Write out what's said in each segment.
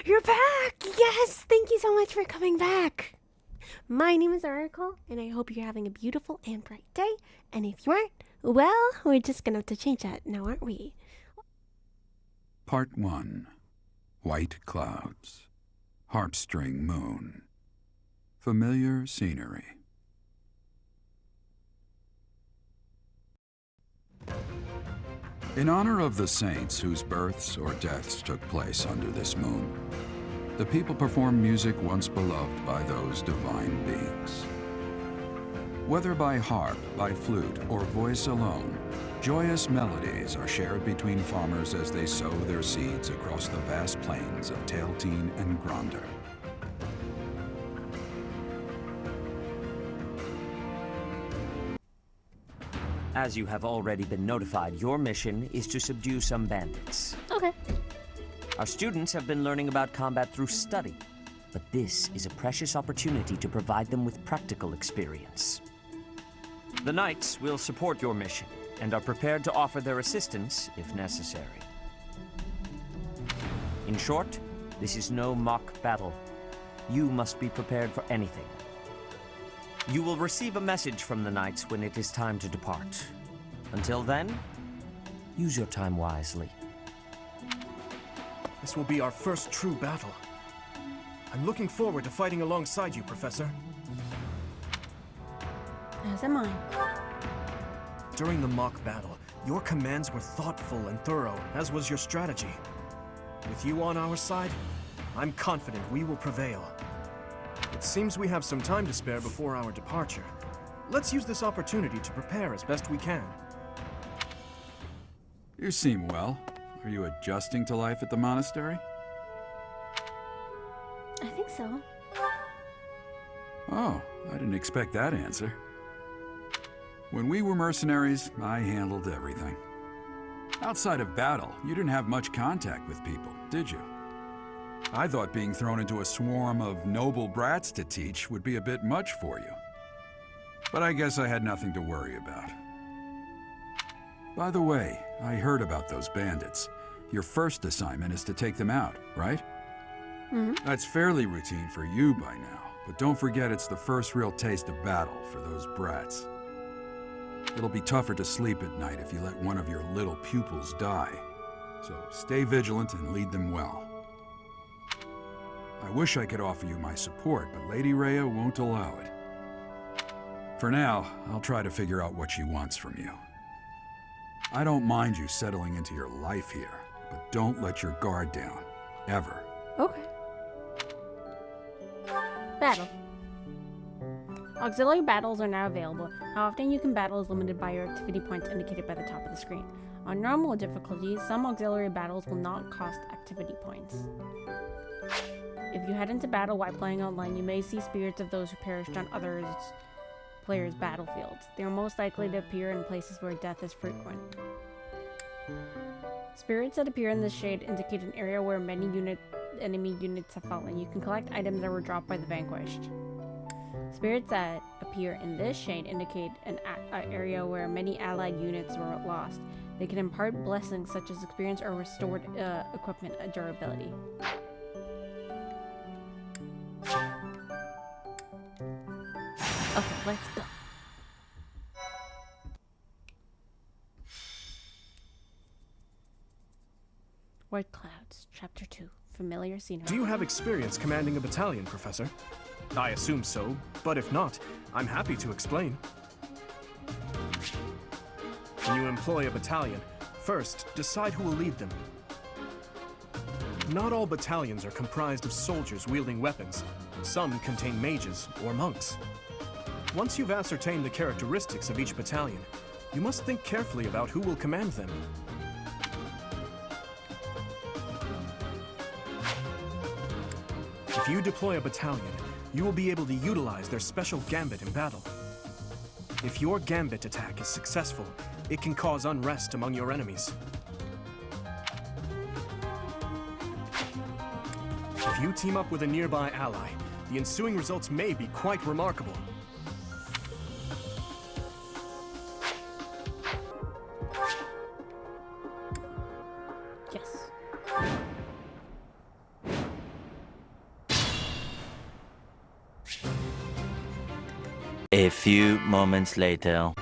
You're back! Yes! Thank you so much for coming back. My name is Aurracle, and I hope you're having a beautiful and bright day. And if you aren't, well, we're just gonna have to change that now, aren't we? Part 1. White Clouds. Harpstring Moon. Familiar scenery. In honor of the saints whose births or deaths took place under this moon, the people perform music once beloved by those divine beings. Whether by harp, by flute, or voice alone, joyous melodies are shared between farmers as they sow their seeds across the vast plains of Tailteen and Gronder. As you have already been notified, your mission is to subdue some bandits. Okay. Our students have been learning about combat through study, but this is a precious opportunity to provide them with practical experience. The Knights will support your mission and are prepared to offer their assistance if necessary. In short, this is no mock battle. You must be prepared for anything. You will receive a message from the Knights when it is time to depart. Until then, use your time wisely. This will be our first true battle. I'm looking forward to fighting alongside you, Professor. As am I. During the mock battle, your commands were thoughtful and thorough, as was your strategy. With you on our side, I'm confident we will prevail. It seems we have some time to spare before our departure. Let's use this opportunity to prepare as best we can. You seem well. Are you adjusting to life at the monastery? I think so. Oh, I didn't expect that answer. When we were mercenaries, I handled everything. Outside of battle, you didn't have much contact with people, did you? I thought being thrown into a swarm of noble brats to teach would be a bit much for you. But I guess I had nothing to worry about. By the way, I heard about those bandits. Your first assignment is to take them out, right? Mm-hmm. That's fairly routine for you by now, but don't forget it's the first real taste of battle for those brats. It'll be tougher to sleep at night if you let one of your little pupils die. So stay vigilant and lead them well. I wish I could offer you my support, but Lady Rhea won't allow it. For now, I'll try to figure out what she wants from you. I don't mind you settling into your life here, but don't let your guard down. Ever. Okay. Battle. Auxiliary battles are now available. How often you can battle is limited by your activity points indicated by the top of the screen. On normal difficulty, some auxiliary battles will not cost activity points. If you head into battle while playing online, you may see spirits of those who perished on others players' battlefields. They are most likely to appear in places where death is frequent. Spirits that appear in this shade indicate an area where many enemy units have fallen. You can collect items that were dropped by the vanquished. Spirits that appear in this shade indicate an area where many allied units were lost. They can impart blessings such as experience or restored equipment durability. Okay, let's go. White Clouds, Chapter 2, Familiar Scenery. Do you have experience commanding a battalion, Professor? I assume so, but if not, I'm happy to explain. When you employ a battalion, first, decide who will lead them. Not all battalions are comprised of soldiers wielding weapons. Some contain mages or monks. Once you've ascertained the characteristics of each battalion, you must think carefully about who will command them. If you deploy a battalion, you will be able to utilize their special gambit in battle. If your gambit attack is successful, it can cause unrest among your enemies. If you team up with a nearby ally, the ensuing results may be quite remarkable. Yes. A few moments later.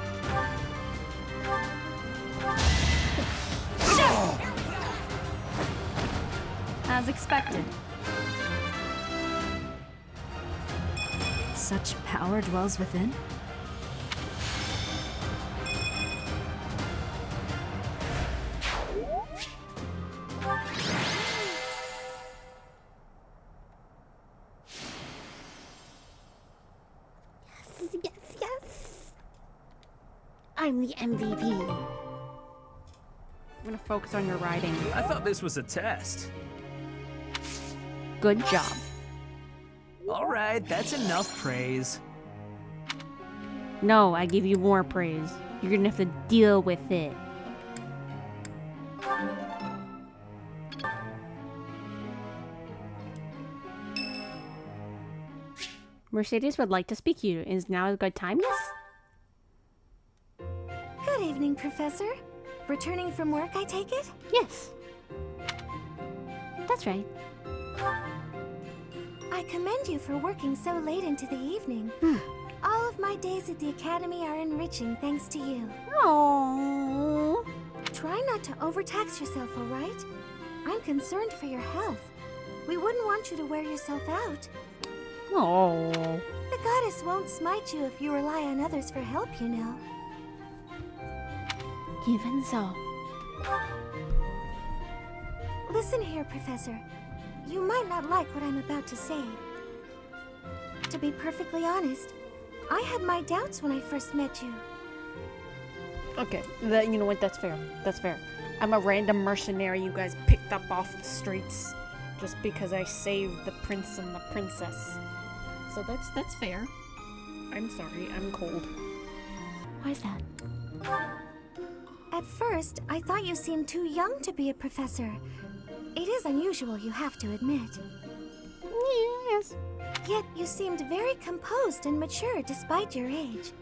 As expected. Such power dwells within? Yes, yes. I'm the MVP. I'm gonna focus on your riding. I thought this was a test. Good job. All right, that's enough praise. No, I give you more praise. You're gonna have to deal with it. Mercedes would like to speak to you. Is now a good time? Yes? Good evening, Professor. Returning from work, I take it? Yes. That's right. I commend you for working so late into the evening. All of my days at the Academy are enriching thanks to you. Aww. Try not to overtax yourself, all right? I'm concerned for your health. We wouldn't want you to wear yourself out. Oh. The goddess won't smite you if you rely on others for help, you know. Even so. Listen here, Professor. You might not like what I'm about to say. To be perfectly honest, I had my doubts when I first met you. Okay, you know what? That's fair. That's fair. I'm a random mercenary you guys picked up off the streets just because I saved the prince and the princess. So that's fair. I'm sorry. I'm cold. Why is that? At first, I thought you seemed too young to be a professor. It is unusual, you have to admit. Yes. Yet you seemed very composed and mature despite your age.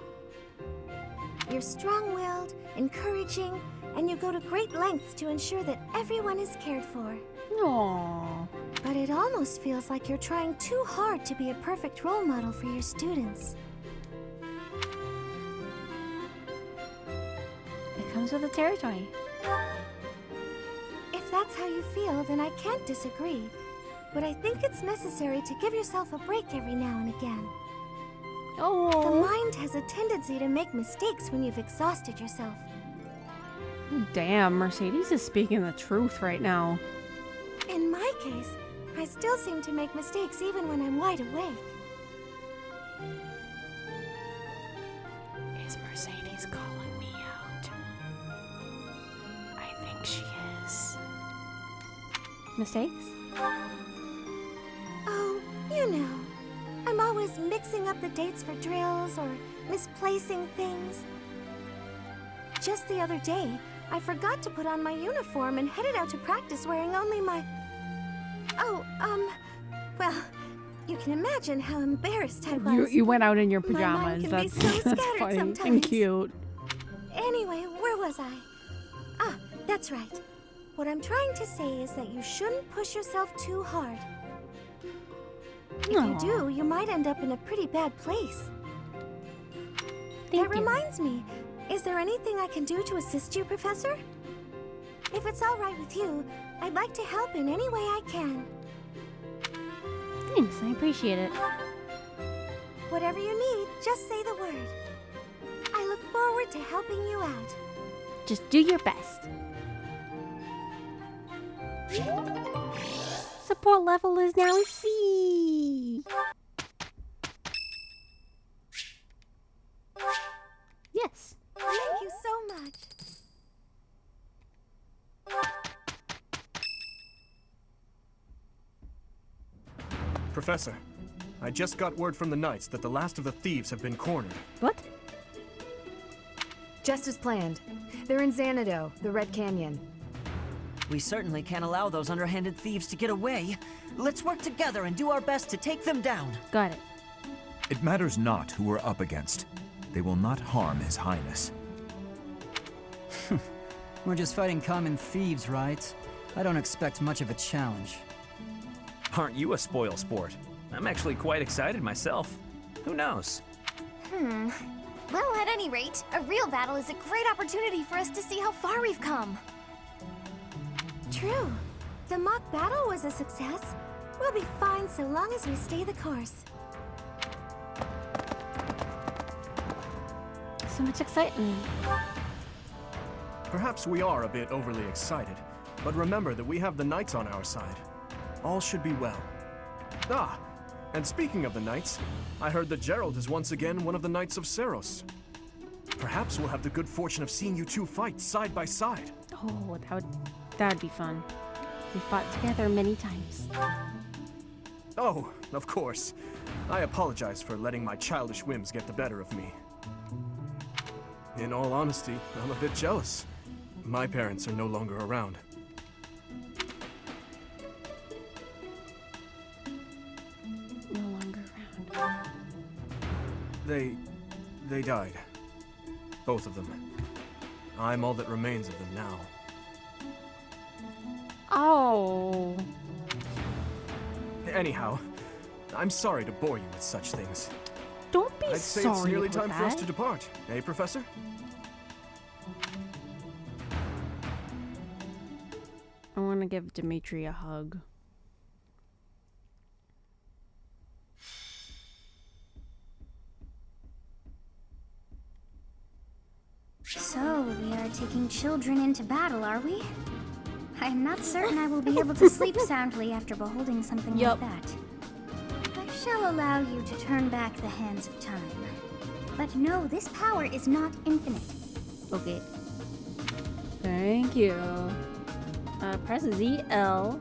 You're strong-willed, encouraging, and you go to great lengths to ensure that everyone is cared for. Aww. But it almost feels like you're trying too hard to be a perfect role model for your students. It comes with the territory. If that's how you feel, then I can't disagree. But I think it's necessary to give yourself a break every now and again. The Oh. mind has a tendency to make mistakes when you've exhausted yourself. Damn, Mercedes is speaking the truth right now. In my case, I still seem to make mistakes even when I'm wide awake. Is Mercedes calling me out? I think she is. Mistakes? Oh, you know. I'm always mixing up the dates for drills or misplacing things. Just the other day, I forgot to put on my uniform and headed out to practice wearing only my... Oh, well, you can imagine how embarrassed I was. You went out in your My mind pajamas. can be so That's scattered funny and sometimes. cute. Anyway, where was I? Ah, that's right. What I'm trying to say is that you shouldn't push yourself too hard. If you Aw. do, you might end up in a pretty bad place. Thank That you. reminds me, is there anything I can do to assist you, Professor? If it's all right with you, I'd like to help in any way I can. Thanks, I appreciate it. Whatever you need, just say the word. I look forward to helping you out. Just do your best. Support level is now C. Yes. Thank you so much. Professor, I just got word from the Knights that the last of the thieves have been cornered. What? Just as planned. They're in Xanadu, the Red Canyon. We certainly can't allow those underhanded thieves to get away. Let's work together and do our best to take them down. Got it. It matters not who we're up against. They will not harm His Highness. We're just fighting common thieves, right? I don't expect much of a challenge. Aren't you a spoil sport? I'm actually quite excited myself. Who knows? Well, at any rate, a real battle is a great opportunity for us to see how far we've come. True. The mock battle was a success. We'll be fine so long as we stay the course. So much excitement. Perhaps we are a bit overly excited, but remember that we have the knights on our side. All should be well. Ah, and speaking of the knights, I heard that Gerald is once again one of the Knights of Seros. Perhaps we'll have the good fortune of seeing you two fight side by side. Oh, that would be fun. We fought together many times. Oh, of course. I apologize for letting my childish whims get the better of me. In all honesty, I'm a bit jealous. My parents are no longer around. No longer around. They died. Both of them. I'm all that remains of them now. Oh. Anyhow, I'm sorry to bore you with such things. Don't be I'd say sorry it's nearly about time for us that. to depart, eh, Professor? I want to give Dimitri a hug. So, we are taking children into battle, are we? I am not certain I will be able to sleep soundly after beholding something Yup. like that. I shall allow you to turn back the hands of time. But no, this power is not infinite. Okay. Thank you. Press ZL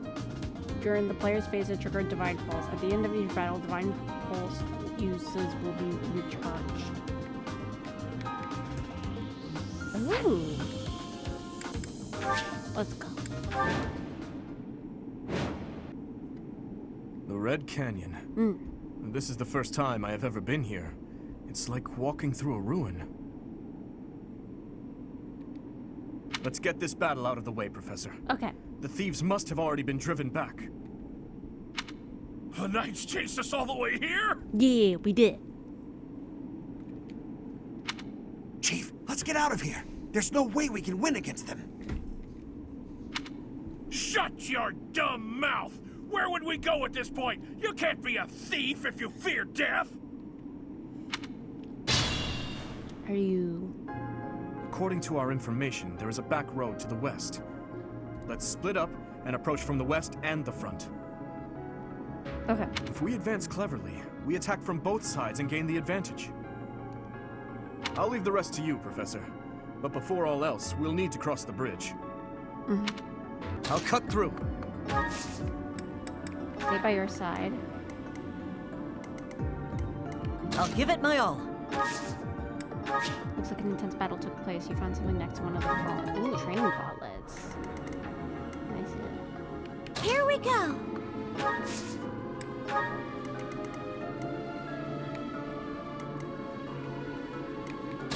during the player's phase to trigger Divine Pulse. At the end of each battle, Divine Pulse uses will be recharged. Ooh. Let's go. The Red Canyon. This is the first time I have ever been here. It's like walking through a ruin. Let's get this battle out of the way, Professor. Okay. The thieves must have already been driven back. The Knights chased us all the way here? Yeah, we did. Chief, let's get out of here. There's no way we can win against them. Shut your dumb mouth! Where would we go at this point? You can't be a thief if you fear death! Are you... According to our information, there is a back road to the west. Let's split up and approach from the west and the front. Okay. If we advance cleverly, we attack from both sides and gain the advantage. I'll leave the rest to you, Professor. But before all else, we'll need to cross the bridge. I'll cut through. Stay by your side. I'll give it my all. Looks like an intense battle took place. You found something next to one of the phones. Ooh, training gauntlets. Nice. Here we go!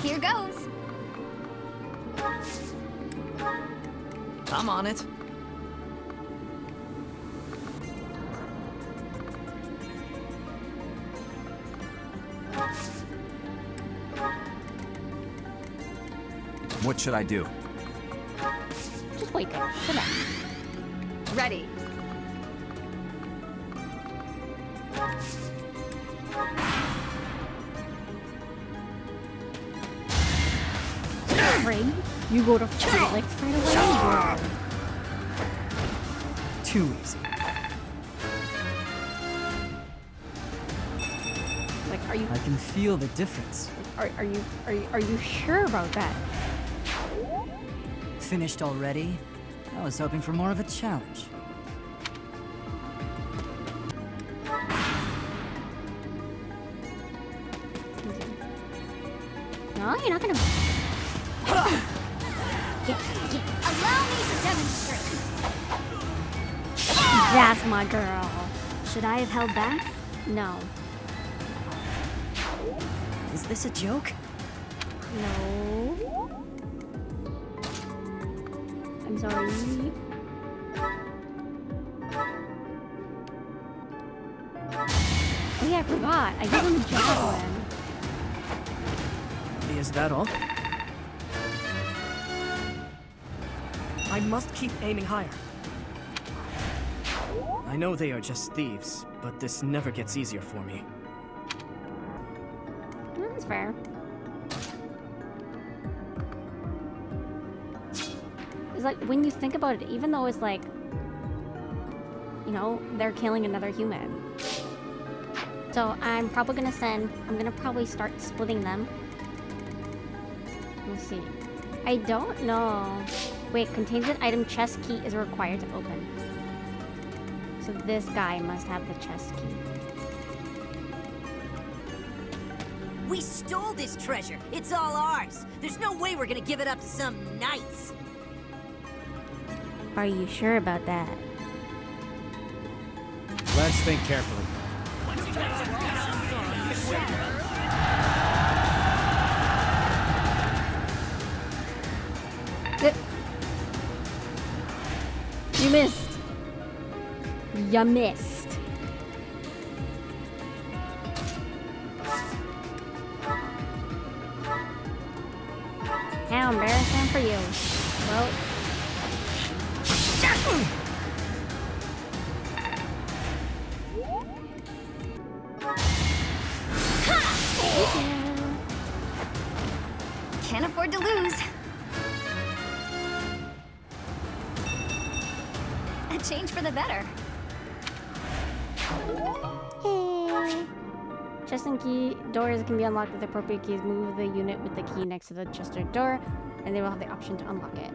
Here goes! I'm on it. What should I do? Just wait there. Sit down. Ready. Afraid? You go to Felix right away. Too easy. Like, are you I can feel the difference. are you sure about that? Finished already? I was hoping for more of a challenge. No, you're not gonna. Allow me to demonstrate! That's my girl. Should I have held back? No. Is this a joke? No. I'm sorry. Oh yeah, I forgot. I gave him a javelin. Is that all? I must keep aiming higher. I know they are just thieves, but this never gets easier for me. That's fair. It's like, when you think about it, even though it's like, you know, they're killing another human. So I'm probably gonna probably start splitting them. Let's see. I don't know. Wait, contains an item chest key is required to open. So this guy must have the chest key. We stole this treasure. It's all ours. There's no way we're gonna give it up to some knights. Are you sure about that? Let's think carefully. You missed. You missed. How embarrassing for you. Well. Can't afford to lose. A change for the better. Hey. Chest and key doors can be unlocked with appropriate keys. Move the unit with the key next to the chest or door, and they will have the option to unlock it.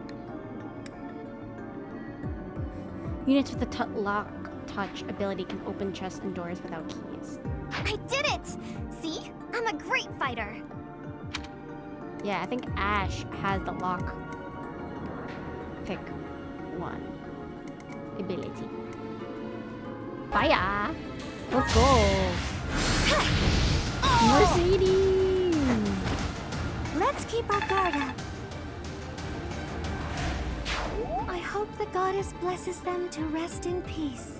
Units with the lock touch ability can open chests and doors without keys. I did it! See? I'm a great fighter. Yeah, I think Ash has the lock pick one ability. Fire! Let's go! Mercedes! Let's keep our guard up. I hope the goddess blesses them to rest in peace.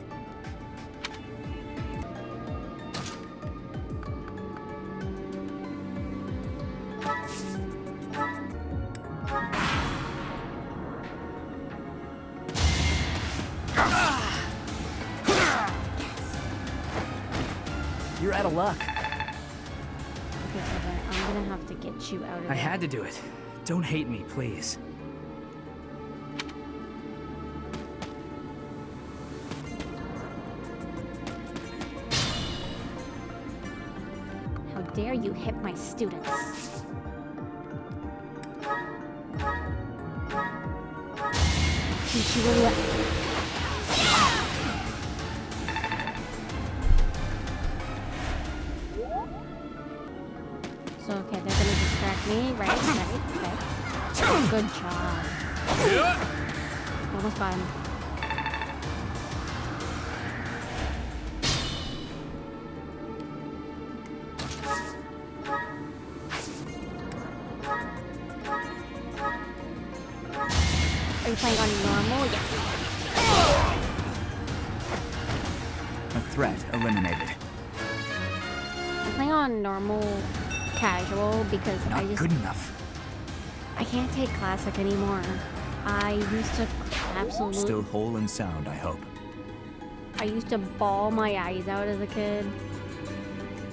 You're out of luck. Okay, so then I'm gonna have to get you out of there. I had to do it. Don't hate me, please. How dare you hit my students? Teach you a lesson. So, okay, they're gonna distract me, right? Okay. Good job. Almost got him. Are you playing on normal? Yes. A threat eliminated. I'm playing on normal casual because Not good enough. I can't take classic anymore. I used to absolutely Still whole and sound, I hope. I used to bawl my eyes out as a kid.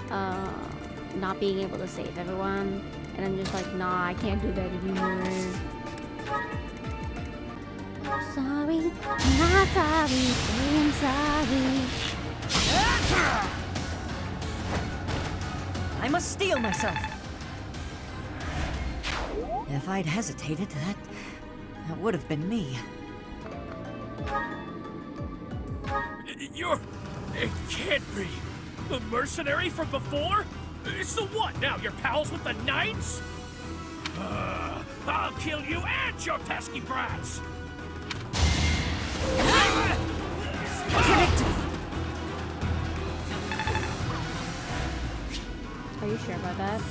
Not being able to save everyone. And I'm just like, nah, I can't do that anymore. Sorry, I'm not sorry, I'm sorry. I must steel myself. If I'd hesitated, that would have been me. It can't be. The mercenary from before? So what now? You're pals with the knights? I'll kill you and your pesky brats. Are you sure about that?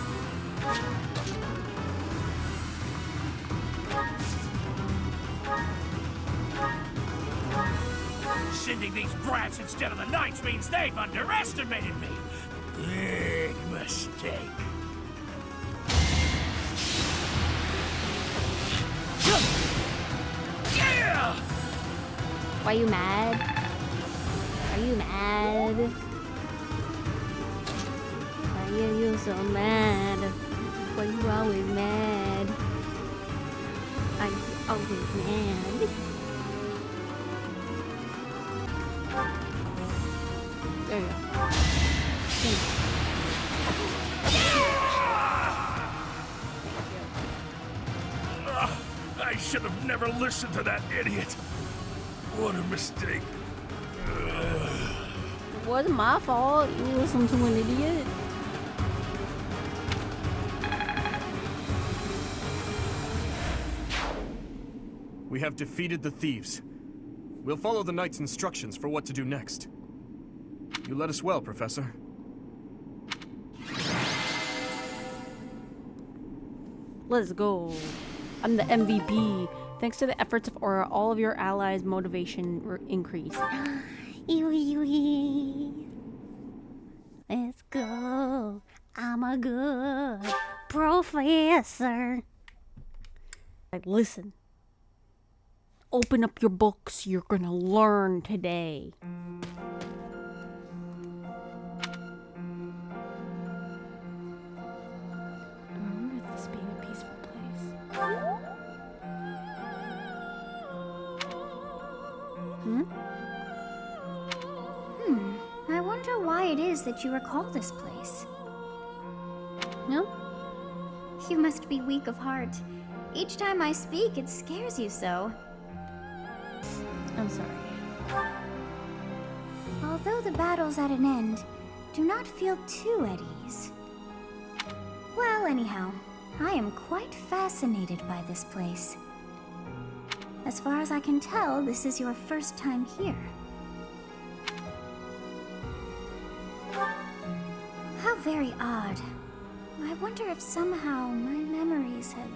Sending these brats instead of the knights means they've underestimated me. Big mistake. Why you mad? Are you mad? Why are you so mad? Why you always mad? Are you always mad? There you go. I should have never listened to that idiot. What a mistake. It wasn't my fault. You listened to an idiot. We have defeated the thieves. We'll follow the knight's instructions for what to do next. You led us well, Professor. Let's go. I'm the MVP. Thanks to the efforts of Aura, all of your allies' motivation increased. Let's go. I'm a good professor. Like, listen. Open up your books. You're gonna learn today. I remember this being a peaceful place. I wonder why it is that you recall this place. No? You must be weak of heart. Each time I speak, it scares you so. I'm sorry. Although the battle's at an end, do not feel too at ease. Well, anyhow, I am quite fascinated by this place. As far as I can tell, this is your first time here. How very odd. I wonder if somehow my memories have...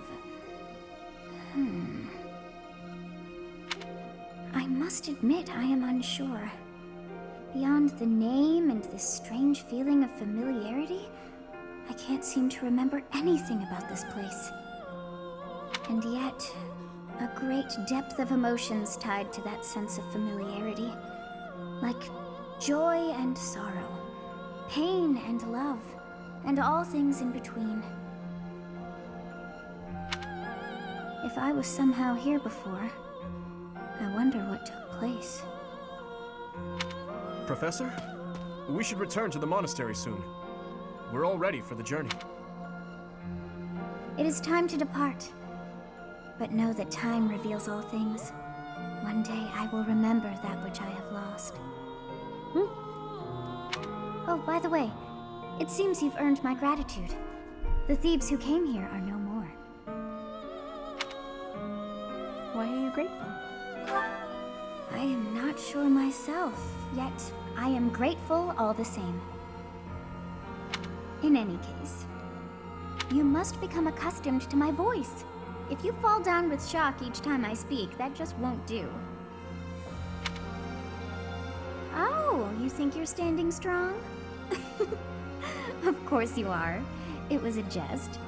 I must admit I am unsure. Beyond the name and this strange feeling of familiarity, I can't seem to remember anything about this place. And yet, a great depth of emotions tied to that sense of familiarity. Like joy and sorrow, pain and love, and all things in between. If I was somehow here before, I wonder what took place. Professor, we should return to the monastery soon. We're all ready for the journey. It is time to depart. But know that time reveals all things. One day I will remember that which I have lost. Oh, by the way, it seems you've earned my gratitude. The thieves who came here are no more. Why are you grateful? I am not sure myself, yet I am grateful all the same. In any case, you must become accustomed to my voice. If you fall down with shock each time I speak, that just won't do. Oh, you think you're standing strong? Of course you are. It was a jest.